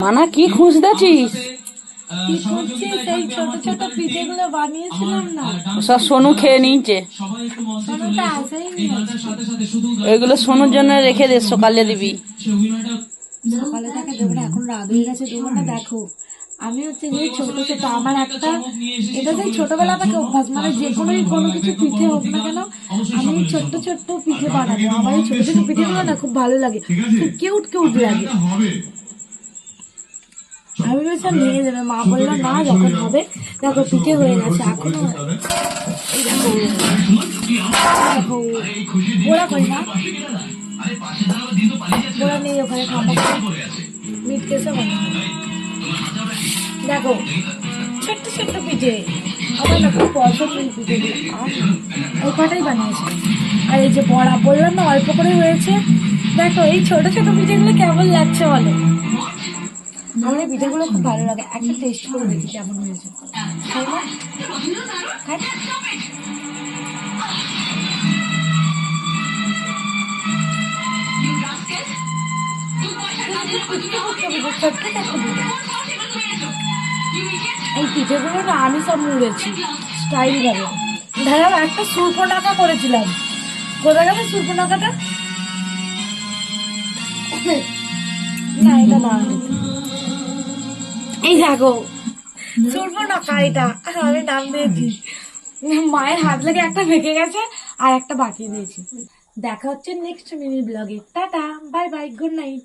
মানা কি খুঁজতেছিস? কি করছিস? এই ছোট ছোট পিঠেগুলো বানিয়েছিলাম না, সব সোনু খেয়ে নিয়েছে। সোনাটা আসেই এগুলো সোনুর জন্য রেখে দে, সকালে দিবি। সকালে তাকে দেবো না, এখন রাত হয়ে গেছে, দেবো না। দেখো আমি হচ্ছে যে ছোট ছোট আমার একটা, এটা সেই ছোটবেলা থেকে অভ্যাস, মানে যে কোনো কিছু পিঠে হোক না কেন আমি ছোট্ট ছোট্ট পিঠে বানাবো। আমার এই ছোট ছোট পিঠেগুলো না খুব ভালো লাগে, খুব কিউট কিউট লাগে। আমি ভেবেছিলাম ভেঙে যাবে, মা বললো না যখন হবে। দেখো পিঠে হয়ে গেছে এখনো। এই দেখো দেখো ওরা করি না, ওরা নেই ওখানে, ঠাম্মা মিট কেসে বানাবো। দেখো ছোট্ট ছোট্ট পিঠে, আমার না খুব পছন্দ এই পিঠেগুলো। ওই কটাই বানিয়েছে। আর এই যে বড়া বললাম না অল্প করে হয়েছে। দেখো এই ছোট ছোট পিঠেগুলো কেমন লাগছে বলো? আমার এই পিঠেগুলো খুব ভালো লাগে, একটা টেস্ট করে দেখি কেমন হয়েছে। খাই না? খাই? এই পিঠেগুলো না আমি সব মুড়েছি স্টাইল ভাবে। ধরো একটা সুর্পনাখা করেছিলাম, কোথায় গেল সুর্পনাখাটা? না এটা না, এই দেখো সুর্পনাখা, এটা আমি নাম দিয়েছি। মায়ের হাত লেগে একটা ভেঙে গেছে আর একটা বাকি দিয়েছি। দেখা হচ্ছে নেক্সট মিনি ব্লগে। Tata, bye bye, good night.